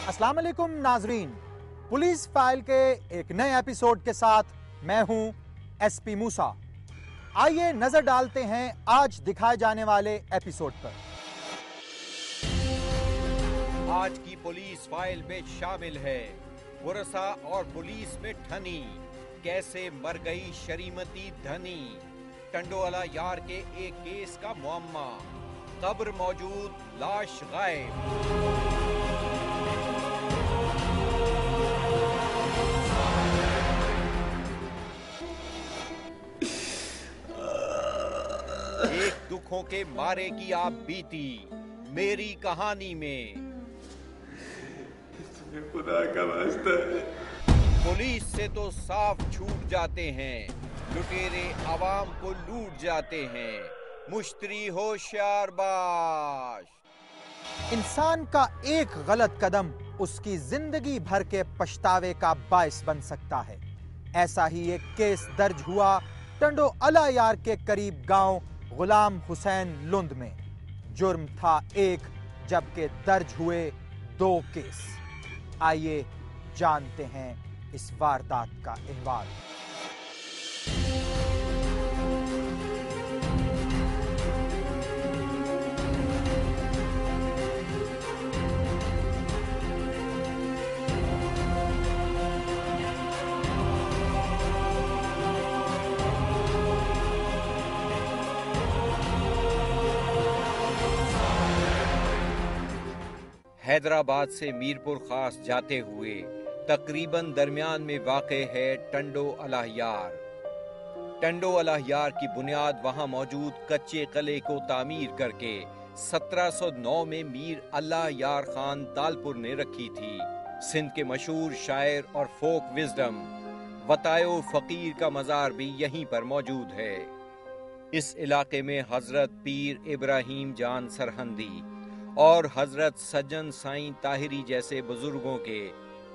अस्सलाम वालेकुम नाजरीन, पुलिस फाइल के एक नए एपिसोड के साथ मैं हूं एसपी मूसा। आइए नजर डालते हैं आज दिखाए जाने वाले एपिसोड पर। आज की पुलिस फाइल में शामिल है पुरसा और पुलिस में ठनी, कैसे मर गई शरीमती धनी, टंडोवाला यार के एक केस का मुअम्मा, कब्र मौजूद लाश गायब। एक दुखों के मारे की आप बीती मेरी कहानी में। खुदा का वास्ता है। पुलिस से तो साफ छूट जाते हैं, लुटेरे आवाम को लूट जाते हैं, मुश्तरी होशियार बाश। इंसान का एक गलत कदम उसकी जिंदगी भर के पछतावे का बायस बन सकता है। ऐसा ही एक केस दर्ज हुआ टंडोवाला यार के करीब गांव गुलाम हुसैन लुंद में। जुर्म था एक, जबकि दर्ज हुए 2 केस। आइए जानते हैं इस वारदात का अहवाल। हैदराबाद से मीरपुर खास जाते हुए तकरीबन दरमियान में वाक़े है टंडोवाला यार। टंडोवाला यार की बुनियाद वहां मौजूद कच्चे किले को तामीर करके 1709 में मीर अल्लाह यार खान तालपुर ने रखी थी। सिंध के मशहूर शायर और फोक विजडम वतायो फकीर का मज़ार भी यहीं पर मौजूद है। इस इलाके में हजरत पीर इब्राहिम जान सरहंदी और हजरत सज्जन साईं ताहिरी जैसे बुजुर्गों के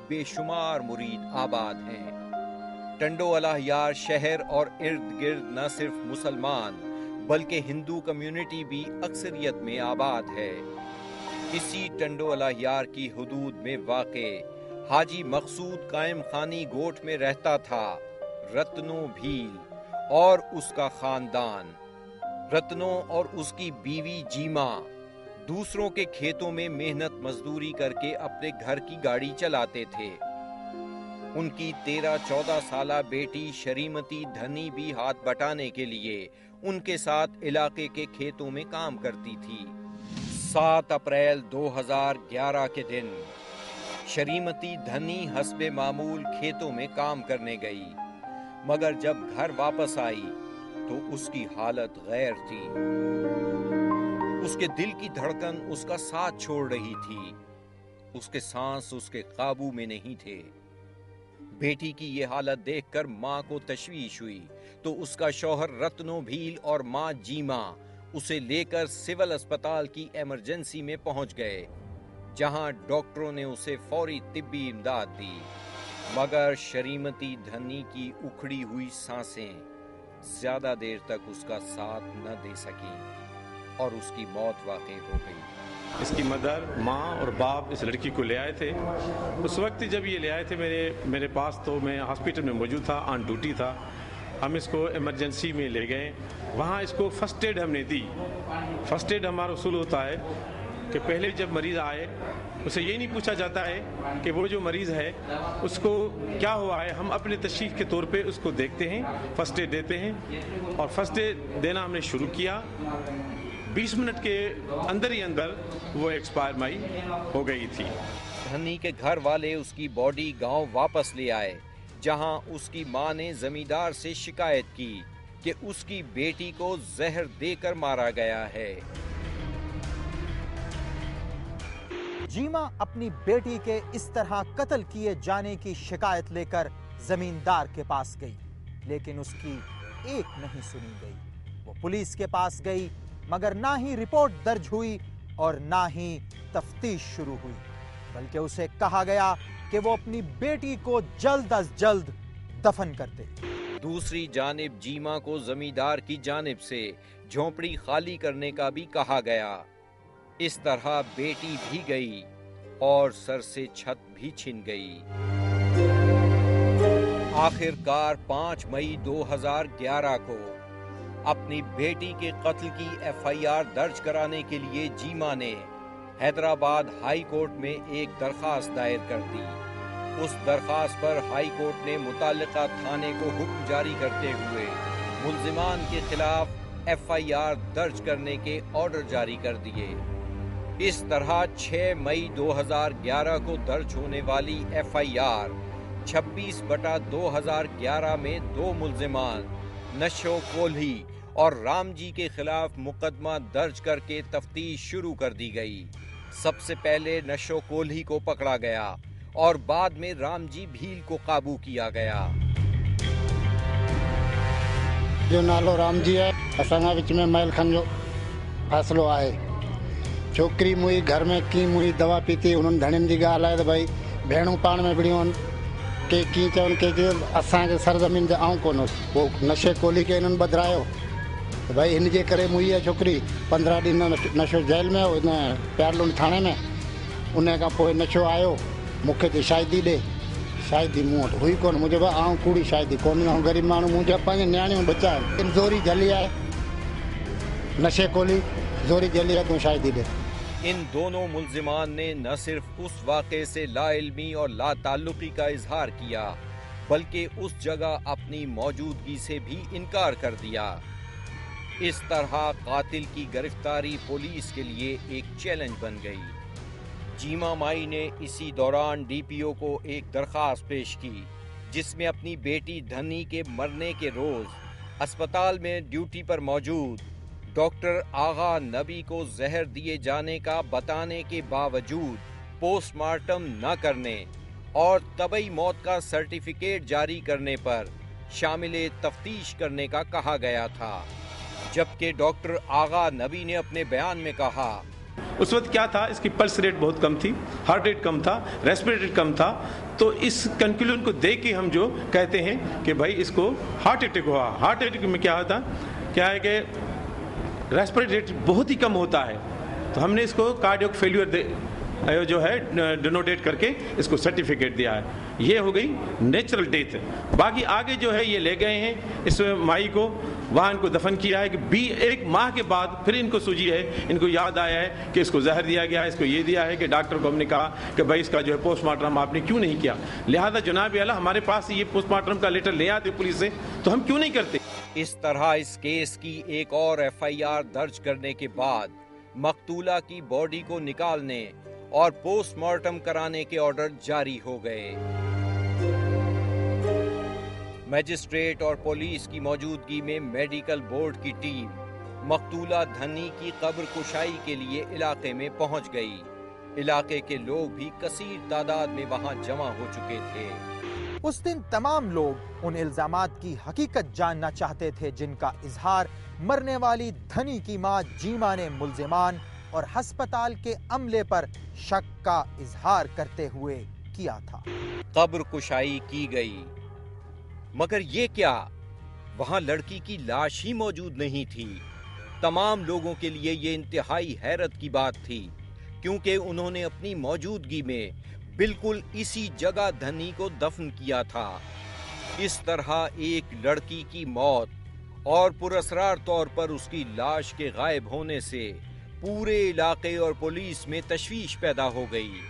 बेशुमार मुरीद आबाद हैं। टंडोवाला यार शहर और इर्द गिर्द न सिर्फ मुसलमान बल्कि हिंदू कम्युनिटी भी अक्सरियत में आबाद है। इसी टंडोवाला यार की हुदूद में वाक़े हाजी मकसूद कायम खानी गोट में रहता था रत्नो भील और उसका खानदान। रत्नो और उसकी बीवी जीमा दूसरों के खेतों में मेहनत मजदूरी करके अपने घर की गाड़ी चलाते थे। उनकी 13-14 साला बेटी शरीमती धनी भी हाथ बटाने के लिए उनके साथ इलाके के खेतों में काम करती थी। 7 अप्रैल 2011 के दिन शरीमती धनी हस्बे मामूल खेतों में काम करने गई, मगर जब घर वापस आई तो उसकी हालत गैर थी। उसके दिल की धड़कन उसका साथ छोड़ रही थी, उसके सांस उसके काबू में नहीं थे। बेटी की ये हालत देखकर माँ को तशवीश हुई तो उसका शौहर रत्नो भील और माँ जीमा उसे लेकर सिविल अस्पताल की इमरजेंसी में पहुंच गए, जहां डॉक्टरों ने उसे फौरी तिब्बी इमदाद दी, मगर शरीमती धनी की उखड़ी हुई सांसें ज्यादा देर तक उसका साथ न दे सकी और उसकी मौत वाक़ई हो गई। इसकी मदर, माँ और बाप इस लड़की को ले आए थे। उस वक्त जब ये ले आए थे मेरे पास, तो मैं हॉस्पिटल में मौजूद था, ऑन ड्यूटी था। हम इसको इमरजेंसी में ले गए, वहाँ इसको फर्स्ट एड हमने दी। फर्स्ट एड हमारा उसूल होता है कि पहले जब मरीज़ आए उसे ये नहीं पूछा जाता है कि वो जो मरीज़ है उसको क्या हुआ है, हम अपने तशरीफ़ के तौर पे उसको देखते हैं, फर्स्ट एड देते हैं। और फर्स्ट एड देना हमने शुरू किया, 20 मिनट के अंदर ही अंदर वो एक्सपायर माई हो गई थी। धनी के घर वाले उसकी बॉडी गांव वापस ले आए, जहां उसकी मां ने जमींदार से शिकायत की कि उसकी बेटी को जहर देकर मारा गया है। जीमा अपनी बेटी के इस तरह कत्ल किए जाने की शिकायत लेकर जमींदार के पास गई, लेकिन उसकी एक नहीं सुनी गई। वो पुलिस के पास गई, मगर ना ही रिपोर्ट दर्ज हुई और ना ही तफ्तीश शुरू हुई, बल्कि उसे कहा गया कि वो अपनी बेटी को जल्द अज जल्द दफन कर दे। दूसरी जानिब जीमा को जमींदार की जानिब से झोंपड़ी खाली करने का भी कहा गया। इस तरह बेटी भी गई और सर से छत भी छिन गई। आखिरकार 5 मई 2011 को अपनी बेटी के कत्ल की एफआईआर दर्ज कराने के लिए जीमा ने हैदराबाद हाई कोर्ट में एक दरखास्त दायर कर दी। उस दरखास्त पर हाई कोर्ट ने मुताल्लिका थाने को हुक्म जारी करते हुए मुल्जिमान के खिलाफ एफआईआर दर्ज करने के ऑर्डर जारी कर दिए। इस तरह 6 मई 2011 को दर्ज होने वाली एफआईआर 26/2011 में 2 मुल्जिमान नशो कोल्ही और रामजी के खिलाफ मुकदमा दर्ज करके तफ्तीश शुरू कर दी गई। सबसे पहले नशो कोल्ही को पकड़ा गया और बाद में रामजी भील को काबू किया गया। जो नालो रामजी है असांगा विच में महल खन जो फ़ैसिलो आहे। छोकिरी मुई घर में की मुई दवा पीती उन्हनि धणियुनि जी ॻाल्हि आहे त भई भेणूं पाण में विड़ियूं आहिनि के कीअं चवनि के असांखे सरज़मीन ते आऊं कोन पोइ नशे कोली खे हिननि ॿधायो त भई हिन जे करे मुई आहे छोकिरी 15 ॾींहं नशो जेल में हो हिन प्यारलुन थाणे में। उन खां पोइ नशो आयो मूंखे त शादी ॾे शादी मूं वटि हुई कोन मुंहिंजो भाउ आऊं कूड़ी शादी कोन आऊं ग़रीब माण्हू मुंहिंजा पंहिंजे नियाणियूं बचा आहिनि। ज़ोरी झली आहे नशे कोली ज़ोरी झली आहे तूं शादी ॾे। इन दोनों मुल्जिमान ने न सिर्फ उस वाक़े से लाइल्मी और लाताल्लुकी का इजहार किया बल्कि उस जगह अपनी मौजूदगी से भी इनकार कर दिया। इस तरह कातिल की गिरफ्तारी पुलिस के लिए एक चैलेंज बन गई। जीमा माई ने इसी दौरान डीपीओ को एक दरखास्त पेश की जिसमें अपनी बेटी धनी के मरने के रोज अस्पताल में ड्यूटी पर मौजूद डॉक्टर आगा नबी को जहर दिए जाने का बताने के बावजूद पोस्टमार्टम न करने और तबई मौत का सर्टिफिकेट जारी करने पर शामिल तफ्तीश करने का कहा गया था, जबकि डॉक्टर आगा नबी ने अपने बयान में कहा उस वक्त क्या था, इसकी पल्स रेट बहुत कम थी, हार्ट रेट कम था, रेस्पिरेटरी कम था। तो इस कंक्लूजन को देख के हम जो कहते हैं कि भाई इसको हार्ट अटैक हुआ। हार्ट अटैक में क्या होता क्या है कि रेस्पिरेटरी रेट बहुत ही कम होता है, तो हमने इसको कार्डियक फेल्यूर जो है डिनोटेट करके इसको सर्टिफिकेट दिया है। ये हो गई नेचुरल डेथ। बाकी आगे जो है ये ले गए हैं इस माई को, वहाँ इनको दफन किया है कि 1 माह के बाद फिर इनको सूझी है, इनको याद आया है कि इसको जहर दिया गया है, इसको ये दिया है कि डॉक्टर को हमने कहा कि भाई इसका जो है पोस्टमार्टम आपने क्यों नहीं किया। लिहाजा जनाब आला हमारे पास ये पोस्टमार्टम का लेटर ले आते पुलिस से, तो हम क्यों नहीं करते। इस तरह इस केस की एक और एफआईआर दर्ज करने के बाद मकतूला की बॉडी को निकालने और पोस्टमार्टम कराने के ऑर्डर जारी हो गए। मैजिस्ट्रेट और पुलिस की मौजूदगी में मेडिकल बोर्ड की टीम मकतूला धनी की कब्र कुशाई के लिए इलाके में पहुंच गई। इलाके के लोग भी कसीर तादाद में वहां जमा हो चुके थे। उस दिन तमाम लोग उन इल्जामात की हकीकत जानना चाहते थे जिनका इजहार मरने वाली धनी की मां जीमा ने मुल्जिमान और अस्पताल के अमले पर शक का इजहार करते हुए किया था। कब्र कुशाई की गई, मगर ये क्या, वहां लड़की की लाश ही मौजूद नहीं थी। तमाम लोगों के लिए ये इंतहाई हैरत की बात थी, क्योंकि उन्होंने अपनी मौजूदगी में बिल्कुल इसी जगह धनी को दफन किया था। इस तरह एक लड़की की मौत और पुरअसरार तौर पर उसकी लाश के गायब होने से पूरे इलाके और पुलिस में तशवीश पैदा हो गई।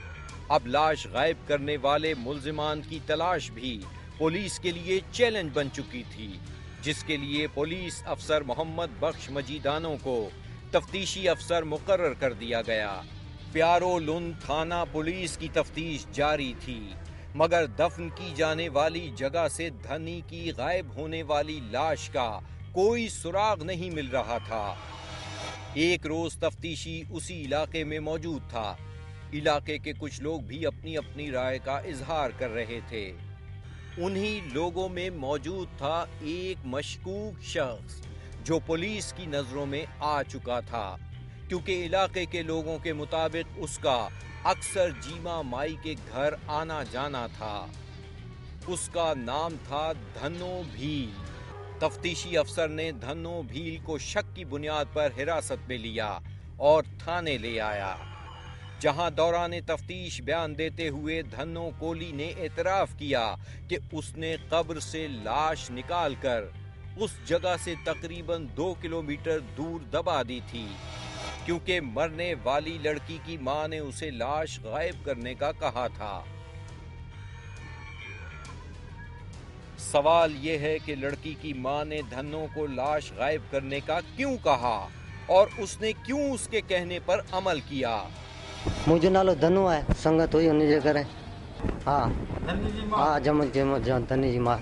अब लाश गायब करने वाले मुल्जिमान की तलाश भी पुलिस के लिए चैलेंज बन चुकी थी, जिसके लिए पुलिस अफसर मोहम्मद बख्श मजीदानों को तफ्तीशी अफसर मुकर्रर कर दिया गया। प्यारो लुन थाना पुलिस की तफ्तीश जारी थी, मगर दफन की जाने वाली जगह से धनी की गायब होने वाली लाश का कोई सुराग नहीं मिल रहा था। एक रोज तफ्तीशी उसी इलाके में मौजूद था। इलाके के कुछ लोग भी अपनी अपनी राय का इजहार कर रहे थे। उन्हीं लोगों में मौजूद था एक मशकूक शख्स जो पुलिस की नजरों में आ चुका था, क्योंकि इलाके के लोगों के मुताबिक उसका अक्सर जीमा माई के घर आना जाना था। उसका नाम था धनो भील। तफ्तीशी अफसर ने धनो भील को शक की बुनियाद पर हिरासत में लिया और थाने ले आया। जहां दौरान तफ्तीश बयान देते हुए धन्नो कोहली ने एतराफ किया कि उसने कब्र से लाश निकालकर उस जगह से तकरीबन 2 किलोमीटर दूर दबा दी थी, क्योंकि मरने वाली लड़की की मां ने उसे लाश गायब करने का कहा था। सवाल यह है कि लड़की की मां ने धन्नो को लाश गायब करने का क्यों कहा और उसने क्यों उसके कहने पर अमल किया। मुझे नालो धनु है, संगत हुई उन्हीं जे करे। हाँ जम धनी जी मां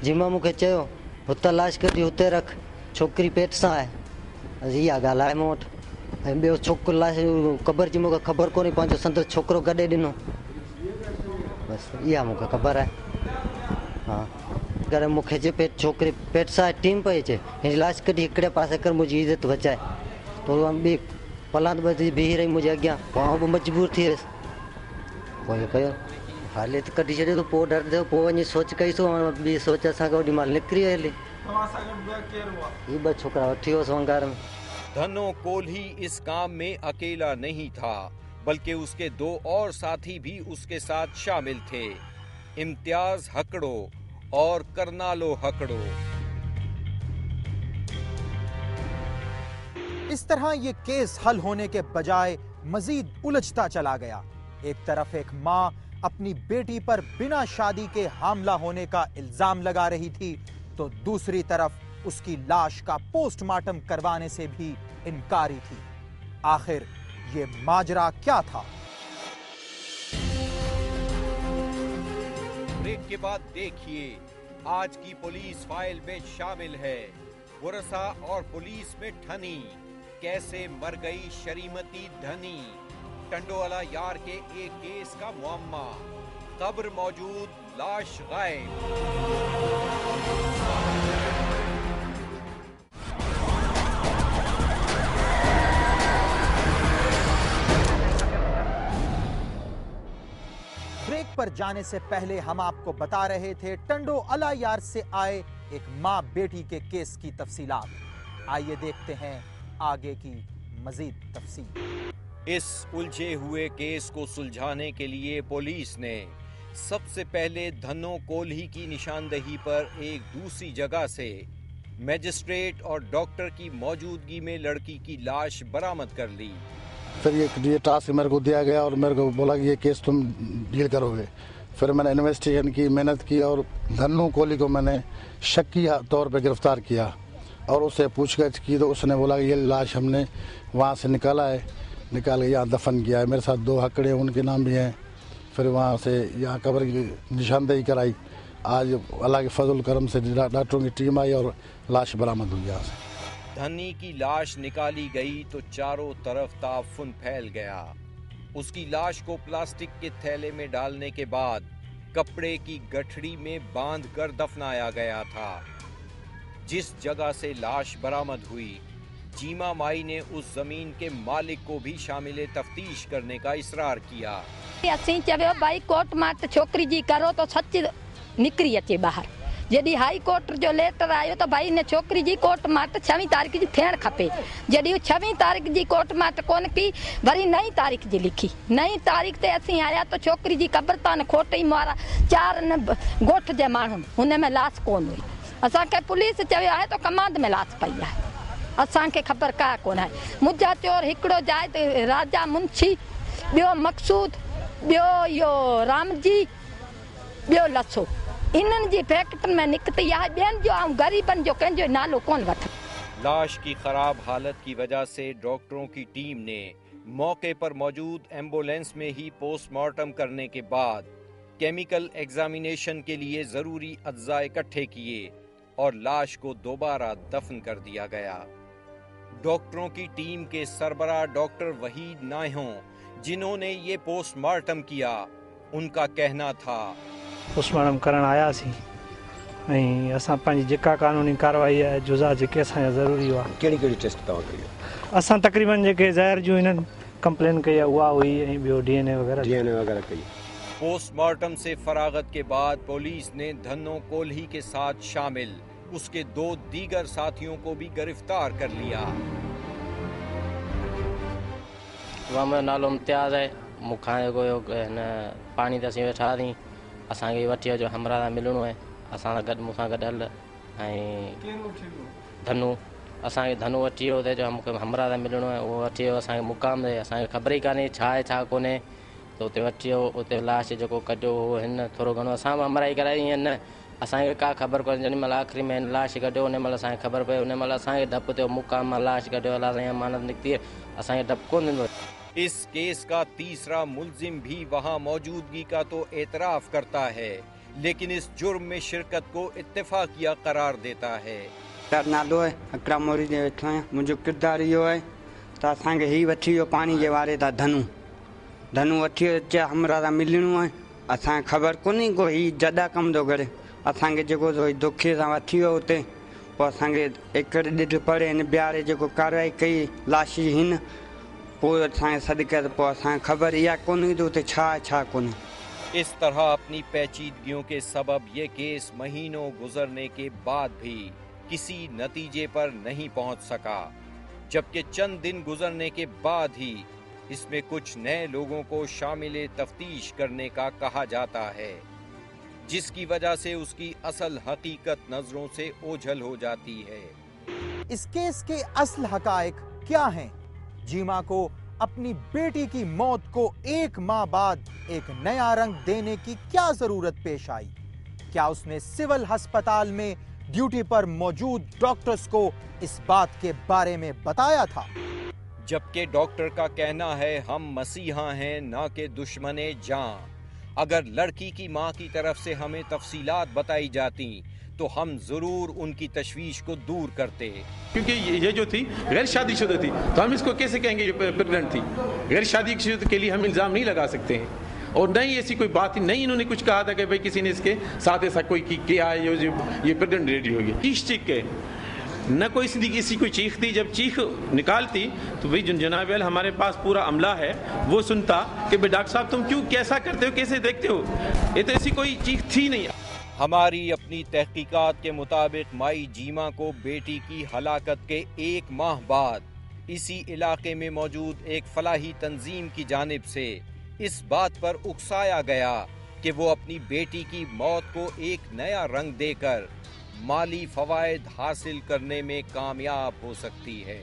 जिमा मूंखे चयो हुते लाश कढी हुते रख, छोकिरी पेट सां आहे। इहा ॻाल्हि आहे मूं वटि। ऐं ॿियो छोकिरो लाश क़बर जी मूंखे ख़बर कोन्हे, पंहिंजो संदसि छोकिरो गॾे ॾिनो, बसि इहा मूंखे ख़बर आहे। हाँ करे मूंखे जे पेट छोकिरी पेट सां टीम पई अचे, हिन लाश कढी हिकिड़े पासे कर मुंहिंजी इज़त बचाए, तो ॿी पलांत बची बीही रही मुंहिंजे अॻियां, पोइ बि मजबूर थी वियुसि। पोइ इहो कयो, हाली त कढी छॾियो, त पोइ डर थियो, पोइ वञी सोच कईसीं, ॿी सोच असांखे ओॾी महिल निकिरी हली। ही 2 छोकिरा वठी वियोसि वंगार में। धन्नो कोहली इस काम में अकेला नहीं था, बल्कि उसके 2 और साथी भी उसके साथ शामिल थे, इम्तियाज हकड़ो और करनालो हकड़ो। इस तरह ये केस हल होने के बजाय मजीद उलझता चला गया। एक तरफ एक मां अपनी बेटी पर बिना शादी के हामला होने का इल्जाम लगा रही थी, तो दूसरी तरफ उसकी लाश का पोस्टमार्टम करवाने से भी इनकारी थी। आखिर ये माजरा क्या था? ब्रेक के बाद देखिए आज की पुलिस फाइल में शामिल है बुरसा और पुलिस में ठनी, कैसे मर गई शरीमती धनी, टंडोवाला यार के एक केस का मुअम्मा, कब्र मौजूद लाश गायब। ब्रेक पर जाने से पहले हम आपको बता रहे थे टंडोवाला यार से आए एक मां बेटी के केस की तफसीलात। आइए देखते हैं आगे की मजीद तफसील। इस उलझे हुए केस को सुलझाने के लिए पुलिस ने सबसे पहले धन्नो कोहली की निशानदेही पर एक दूसरी जगह से मैजिस्ट्रेट और डॉक्टर की मौजूदगी में लड़की की लाश बरामद कर ली। फिर ये टास्क मेरे को दिया गया और मेरे को बोला कि ये केस तुम डील करोगे। फिर मैंने इन्वेस्टिगेशन की, मेहनत की और धन्नो कोहली को मैंने शक्की तौर पे गिरफ्तार किया और उससे पूछताछ की, तो उसने बोला कि ये लाश हमने वहाँ से निकाल के यहाँ दफन किया है। मेरे साथ 2 हकड़े उनके नाम भी हैं। फिर वहाँ से यहाँ कब्र की निशानदेही कराई। आज अल्लाह के फजल करम से डॉक्टरों की टीम आई और लाश बरामद हुई यहाँ से। धनी की लाश निकाली गई तो चारों तरफ ताफुन फैल गया। उसकी लाश को प्लास्टिक के थैले में डालने के बाद कपड़े की गठड़ी में बांध कर दफनाया गया था। जिस जगह से लाश बरामद हुई, जीमा माई ने उस जमीन के मालिक को भी शामिल तफ्तीश करने का इसरार किया। असीं चयो भाई कोर्ट मां त छोकिरी जी करो तो सच निकिरी अचे ॿाहिरि। जॾहिं हाई कोर्ट जो लेटर आयो त भाई हिन छोकिरी जी कोर्ट मां त 6 तारीख़ जी थियणु खपे। जॾहिं 6 तारीख़ जी कोर्ट मां त कोन की, वरी 9 तारीख़ जी लिखी। 9 तारीख़ ते असीं आया तो छोकिरी जी क़ब्रस्तान खोटई मारा 4 ॻोठ जे माण्हुनि, हुन में लाश कोन हुई। असांखे पुलिस चयो आहे तो कमांड में लाश पई आहे, असांखे ख़बर का कोन आहे। मुंहिंजा चोर हिकिड़ो जाइ ते राजा मुंशी, ॿियो मक़सूद, ॿियो इहो रामजी, ॿियो लसो। इन्हनि जी फैक्ट्री में निकती आहे, ॿियनि जो ऐं ग़रीबनि जो कंहिंजो नालो कोन वठ। लाश की खराब हालत की वजह से डॉक्टरों की टीम ने मौके पर मौजूद एम्बुलेंस में ही पोस्टमार्टम करने के बाद केमिकल एग्जामिनेशन के लिए जरूरी अज्जा इकट्ठे किए और लाश को दोबारा दफन कर दिया गया। डॉक्टरों की टीम के सरबराह डॉक्टर वहीद नाहों, जिन्होंने ये पोस्टमार्टम किया, उनका कहना था पोस्टमार्टम करण आयासीं ऐं असां पंहिंजी जेका कानूनी कार्रवाई आहे, जुज़ा जेके असांजा ज़रूरी हुआ। कहिड़ी टेस्ट तव्हां कई? असां तक़रीबन जेके ज़हर जूं हिननि कंप्लेन कई आहे उहा हुई ऐं ॿियो डीएनए वग़ैरह कई। पोस्टमार्टम से फरागत के बाद पुलिस ने धन्नो कोहली के साथ शामिल उसके 2 दीगर साथियों को भी गिरफ्तार कर लिया। मुंहिंजो नालो इम्तियाज़ आहे। मूंखां जेको हिन पाणी ते असीं वेठा आहियूं, असांखे वठी अचो हमरा सां मिलणो आहे, असां सां गॾु मूंसां गॾु हल। ऐं धनु असांखे धनु वठी वियो हुते, जो मूंखे हमरा सां मिलणो आहे, उहो वठी वियो असांखे मुक़ाम ते। असांखे ख़बर ई कान्हे छा आहे छा कोन्हे, त उते वठी वियो। उते लाश जेको कढियो हो हिन थोरो घणो असां बि हमरा ई कराई ईअं न, असांखे का ख़बर कोन्हे। जेॾी महिल आख़िरी में लाश कढियो उन महिल असांखे ख़बर पई, उन महिल असांखे डपु थियो मुक़ाम मां लाश कढियो, अलाह साईं अमानत निकिती, असांखे डपु कोन ॾींदो। इस केस का तीसरा मुल्जिम भी वहां मौजूदगी का तो एतराफ करता है, लेकिन इस जुर्म में शिरकत को इत्तेफाकिया करार देता है। नालो है अकरम मोरी जे वेठो आहियां, मुंहिंजो किरदारु इहो आहे त असांखे हीउ वठी वियो पाणी जे वारे तां धनु वठी अचे हमरा सां मिलणो आहे। असांखे ख़बर कोन्हे को हीउ जॾा कमु थो करे, असांखे जेको दुखे सां वठी वियो उते, पोइ असांखे एकड़ ॾेढ परे हिन बिहारे जेको कार्रवाई कई लाश हिन, पोइ असांखे सॾु कयो, पोइ असांखे ख़बर इहा कोन्हे त उते छा आहे छा कोन्हे। इस तरह अपनी पेचीदगियों के सबब ये केस महीनों गुजरने के बाद भी किसी नतीजे पर नहीं पहुंच सका, जबकि चंद दिन गुजरने के बाद ही इसमें कुछ नए लोगों को शामिल तफ्तीश करने का कहा जाता है, जिसकी वजह से उसकी असल हकीकत नजरों से ओझल हो जाती है। इस केस के असल हकायक क्या हैं? जीमा को अपनी बेटी की मौत को 1 माह बाद एक नया रंग देने की क्या जरूरत पेश आई? क्या उसने सिविल अस्पताल में ड्यूटी पर मौजूद डॉक्टर्स को इस बात के बारे में बताया था? जबकि डॉक्टर का कहना है हम मसीहा हैं ना कि दुश्मने जां। अगर लड़की की मां की तरफ से हमें तफसीलात बताई जाती तो हम जरूर उनकी तशवीश को दूर करते, क्योंकि ये जो थी गैर शादीशुदा थी, तो हम इसको कैसे कहेंगे प्रेग्नेंट थी? गैर शादीशुदा के लिए हम इल्ज़ाम नहीं लगा सकते हैं, और नहीं ऐसी कोई बात ही नहीं। इन्होंने कुछ कहा था कि भाई किसी ने इसके साथ ऐसा कोई किया है, ये प्रेग्नेंट लेडी होगी। चीख के न कोई इसी कोई चीख थी। जब चीख निकालती तो भाई जनाब हमारे पास पूरा अमला है, वो सुनता कि भाई डॉक्टर साहब तुम क्यों कैसा करते हो, कैसे देखते हो, ये तो ऐसी कोई चीख थी नहीं। हमारी अपनी तहकीकात के मुताबिक माई जीमा को बेटी की हलाकत के 1 माह बाद इसी इलाके में मौजूद एक फलाही तंजीम की जानिब से इस बात पर उकसाया गया कि वो अपनी बेटी की मौत को एक नया रंग देकर माली फवायद हासिल करने में कामयाब हो सकती है।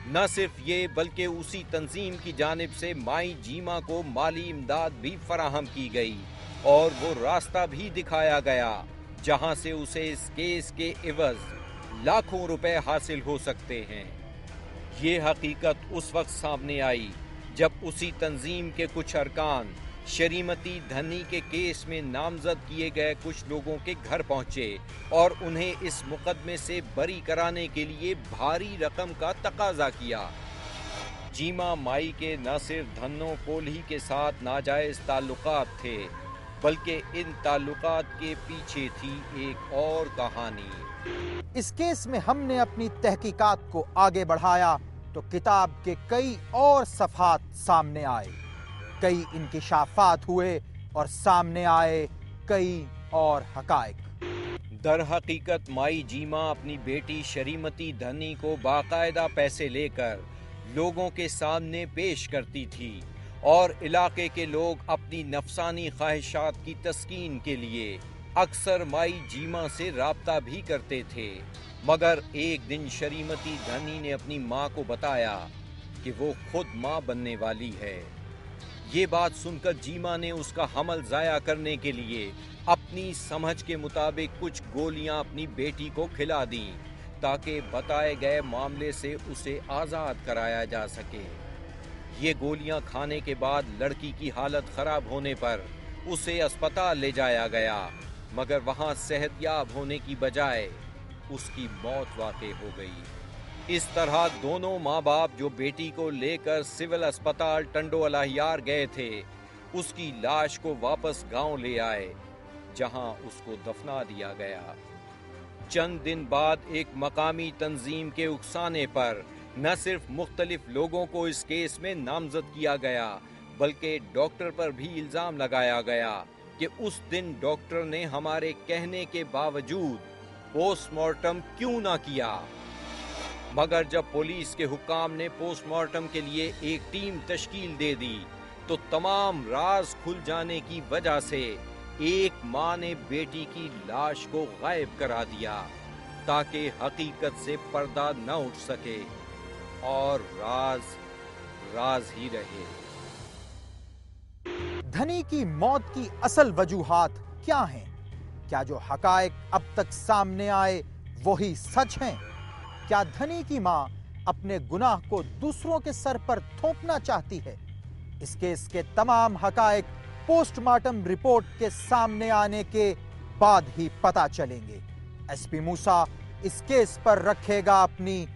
न सिर्फ ये बल्कि उसी तंजीम की जानिब से माई जीमा को माली इमदाद भी फराहम की गई और वो रास्ता भी दिखाया गया जहां से उसे इस केस के इवज लाखों रुपए हासिल हो सकते हैं। ये हकीकत उस वक्त सामने आई जब उसी तंजीम के कुछ अरकान शरीमती धनी के केस में नामजद किए गए कुछ लोगों के घर पहुंचे और उन्हें इस मुकदमे से बरी कराने के लिए भारी रकम का तकाजा किया। जीमा माई के न सिर्फ धन्नो कोल्ही के साथ नाजायज ताल्लुकात थे, बल्कि इन ताल्लुकात के पीछे थी एक और कहानी। इस केस में हमने अपनी तहकीकात को आगे बढ़ाया तो किताब के कई और सफ़हात सामने आए, कई इंकिशाफात हुए और सामने आए कई और हकायक। दर हकीकत माई जीमा अपनी बेटी शरीमती धनी को बाकायदा पैसे लेकर लोगों के सामने पेश करती थी और इलाके के लोग अपनी नफसानी ख्वाहिशात की तस्कीन के लिए अक्सर माई जीमा से राब्ता भी करते थे। मगर एक दिन शरीमती धनी ने अपनी माँ को बताया कि वो खुद माँ बनने वाली है। ये बात सुनकर जीमा ने उसका हमल ज़ाया करने के लिए अपनी समझ के मुताबिक कुछ गोलियां अपनी बेटी को खिला दी ताकि बताए गए मामले से उसे आज़ाद कराया जा सके। ये गोलियां खाने के बाद लड़की की हालत खराब होने पर उसे अस्पताल ले जाया गया, मगर वहां सेहतयाब होने की बजाय उसकी मौत वाक़ई हो गई। इस तरह दोनों माँ बाप जो बेटी को लेकर सिविल अस्पताल टंडो अलाहियार गए थे, उसकी लाश को वापस गांव ले आए, जहां उसको दफना दिया गया। चंद दिन बाद एक मकामी तंजीम के उकसाने पर न सिर्फ मुख्तलिफ लोगों को इस केस में नामजद किया गया, बल्कि डॉक्टर पर भी इल्ज़ाम लगाया गया कि उस दिन डॉक्टर ने हमारे कहने के बावजूद पोस्टमार्टम क्यों ना किया। मगर जब पुलिस के हुक्काम ने पोस्टमार्टम के लिए एक टीम तश्कील दे दी तो तमाम राज खुल जाने की वजह से एक माँ ने बेटी की लाश को गायब करा दिया ताकि हकीकत से पर्दा न उठ सके और राज राज ही रहे। धनी की मौत की असल वजूहात क्या हैं? क्या जो हकायक अब तक सामने आए वही सच हैं? क्या धनी की मां अपने गुनाह को दूसरों के सर पर थोपना चाहती है? इस केस के तमाम हकायक पोस्टमार्टम रिपोर्ट के सामने आने के बाद ही पता चलेंगे। एसपी मूसा इस केस पर रखेगा अपनी